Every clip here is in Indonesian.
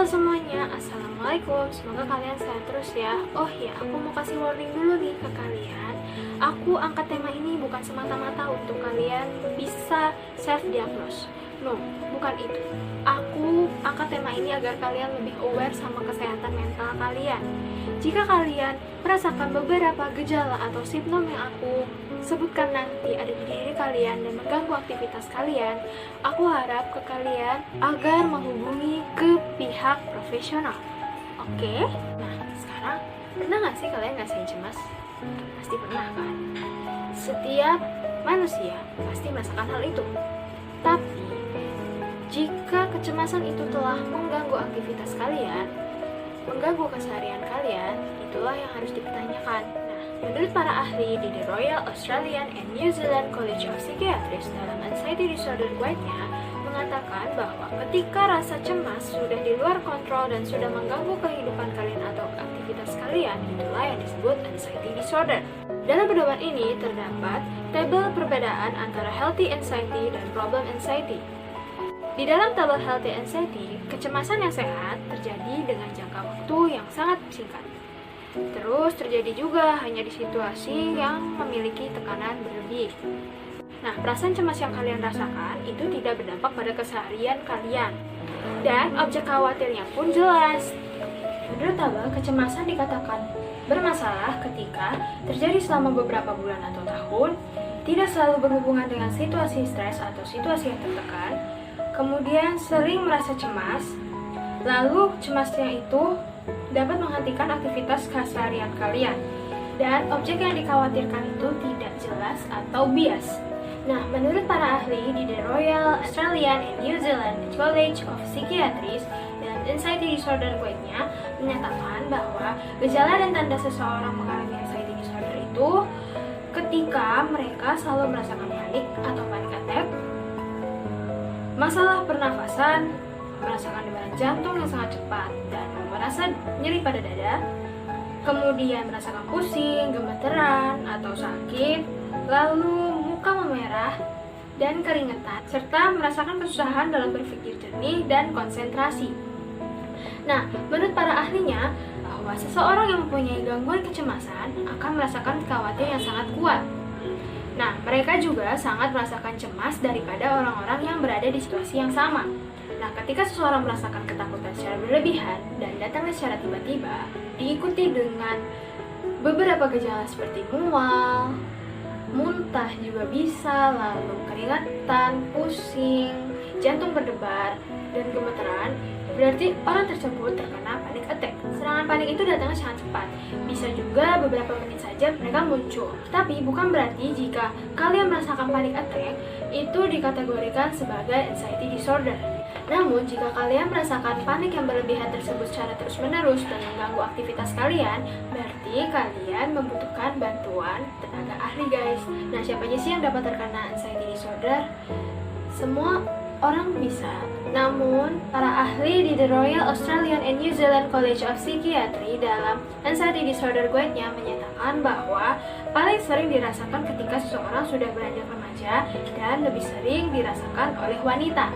semuanya, Assalamualaikum. Semoga kalian sehat terus ya. Oh ya, aku mau kasih warning dulu nih ke kalian. Aku angkat tema ini bukan semata-mata untuk kalian bisa self-diagnose. No, bukan itu. Aku angkat tema ini agar kalian lebih aware sama kesehatan mental kalian. Jika kalian merasakan beberapa gejala atau simptom yang aku sebutkan nanti ada di diri kalian dan mengganggu aktivitas kalian, aku harap ke kalian agar menghubungi ke pihak profesional. Oke? Nah, sekarang pernah nggak sih kalian ngerasain cemas? Pasti pernah kan? Setiap manusia pasti merasakan hal itu. Tapi, jika kecemasan itu telah mengganggu aktivitas kalian, mengganggu keseharian kalian, itulah yang harus dipertanyakan. Nah, menurut para ahli di The Royal Australian and New Zealand College of Psychiatrists dalam Anxiety Disorder Guide-nya mengatakan bahwa ketika rasa cemas sudah di luar kontrol dan sudah mengganggu kehidupan kalian atau aktivitas kalian, itulah yang disebut anxiety disorder. Dalam pedoman ini terdapat tabel perbedaan antara healthy anxiety dan problem anxiety. Di dalam tabel healthy anxiety, kecemasan yang sehat terjadi dengan jangka waktu yang sangat singkat. Terus terjadi juga hanya di situasi yang memiliki tekanan berlebih. Nah, perasaan cemas yang kalian rasakan itu tidak berdampak pada keseharian kalian. Dan objek khawatirnya pun jelas. Menurut tabel, kecemasan dikatakan bermasalah ketika terjadi selama beberapa bulan atau tahun, tidak selalu berhubungan dengan situasi stres atau situasi yang tertekan, kemudian sering merasa cemas, lalu cemasnya itu dapat menghentikan aktivitas keseharian kalian, dan objek yang dikhawatirkan itu tidak jelas atau bias. Nah, menurut para ahli di The Royal Australian and New Zealand College of Psychiatrists dan Anxiety Disorder Guide-nya menyatakan bahwa gejala dan tanda seseorang mengalami anxiety disorder itu ketika mereka selalu merasakan panik atau panic attack, masalah pernafasan, merasakan debaran jantung yang sangat cepat, dan merasa nyeri pada dada, kemudian merasakan pusing, gemeteran, atau sakit, lalu muka memerah, dan keringetan, serta merasakan kesusahan dalam berpikir jernih dan konsentrasi. Nah, menurut para ahlinya, bahwa seseorang yang mempunyai gangguan kecemasan akan merasakan kekhawatiran yang sangat kuat. Nah, mereka juga sangat merasakan cemas daripada orang-orang yang berada di situasi yang sama. Nah, ketika seseorang merasakan ketakutan secara berlebihan dan datangnya secara tiba-tiba, diikuti dengan beberapa gejala seperti mual, muntah juga bisa, lalu keringatan, pusing, jantung berdebar, dan gemeteran, berarti orang tersebut terkena panic attack. Serangan panik itu datangnya sangat cepat, bisa juga beberapa menit saja mereka muncul. Tapi bukan berarti jika kalian merasakan panic attack, itu dikategorikan sebagai anxiety disorder. Namun, jika kalian merasakan panik yang berlebihan tersebut secara terus-menerus dan mengganggu aktivitas kalian, berarti kalian membutuhkan bantuan tenaga ahli, guys. Nah, siapa aja sih yang dapat terkena anxiety disorder? Semua orang bisa. Namun, para ahli di The Royal Australian and New Zealand College of Psychiatry dalam Anxiety Disorder Guide-nya menyatakan bahwa paling sering dirasakan ketika seseorang sudah beranjak remaja dan lebih sering dirasakan oleh wanita.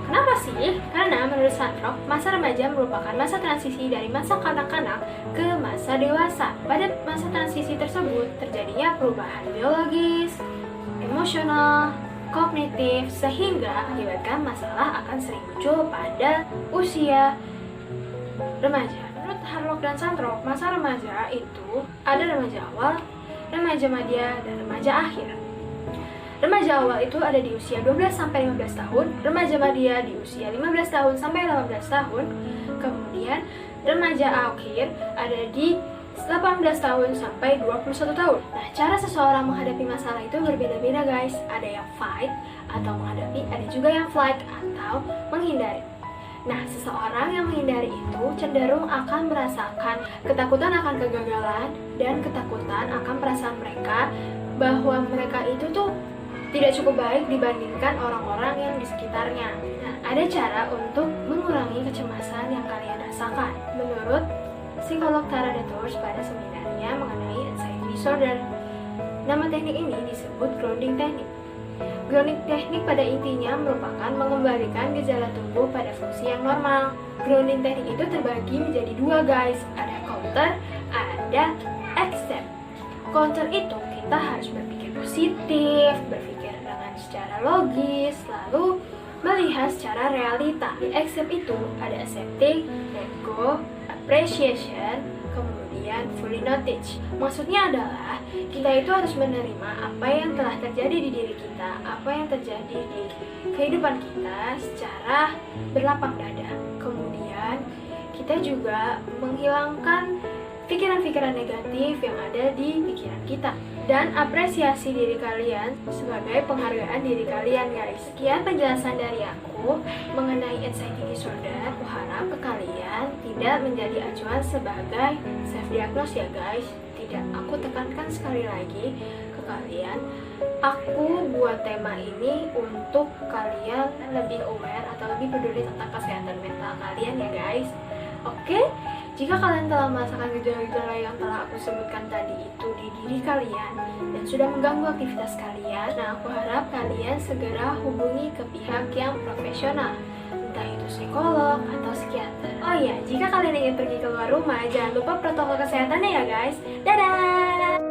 Kenapa sih? Karena menurut Sandrock, masa remaja merupakan masa transisi dari masa kanak-kanak ke masa dewasa. Pada masa transisi tersebut, terjadinya perubahan biologis, emosional, kognitif, sehingga akibatkan masalah akan sering muncul pada usia remaja. Menurut Harlock dan Sandrock, masa remaja itu ada remaja awal, remaja madya, dan remaja akhir. Remaja awal itu ada di usia 12-15 tahun, remaja madya di usia 15 tahun sampai 18 tahun, kemudian remaja akhir ada di 18 tahun sampai 21 tahun. Nah, cara seseorang menghadapi masalah itu berbeda-beda, guys. Ada yang fight atau menghadapi, ada juga yang flight atau menghindari. Nah, seseorang yang menghindari itu cenderung akan merasakan ketakutan akan kegagalan dan ketakutan akan perasaan mereka bahwa mereka itu tuh tidak cukup baik dibandingkan orang-orang yang di sekitarnya. Nah, ada cara untuk mengurangi kecemasan yang kalian rasakan. Menurut psikolog Tara Detors pada seminarnya mengenai anxiety disorder, nama teknik ini disebut grounding technique. Grounding teknik pada intinya merupakan mengembalikan gejala tubuh pada fungsi yang normal. Grounding teknik itu terbagi menjadi dua guys, ada counter, ada accept. Counter itu kita harus berpikir positif, berpikir dengan secara logis, lalu melihat secara realita. Di accept itu ada accepting, let go, appreciation, kemudian fully notice. Maksudnya adalah kita itu harus menerima apa yang telah terjadi di diri kita, apa yang terjadi di kehidupan kita secara berlapang dada. Kemudian kita juga menghilangkan pikiran-pikiran negatif yang ada di pikiran kita dan apresiasi diri kalian sebagai penghargaan diri kalian guys. Sekian penjelasan dari aku mengenai anxiety disorder. Aku harap ke kalian tidak menjadi acuan sebagai self diagnose ya guys. Tidak, aku tekankan sekali lagi ke kalian, aku buat tema ini untuk kalian lebih aware atau lebih peduli tentang kesehatan mental kalian ya guys. Oke? Jika kalian telah merasakan gejala-gejala yang telah aku sebutkan tadi itu di diri kalian dan sudah mengganggu aktivitas kalian, nah aku harap kalian segera hubungi ke pihak yang profesional, entah itu psikolog atau psikiater. Oh iya, jika kalian ingin pergi keluar rumah, jangan lupa protokol kesehatannya ya guys. Dadah!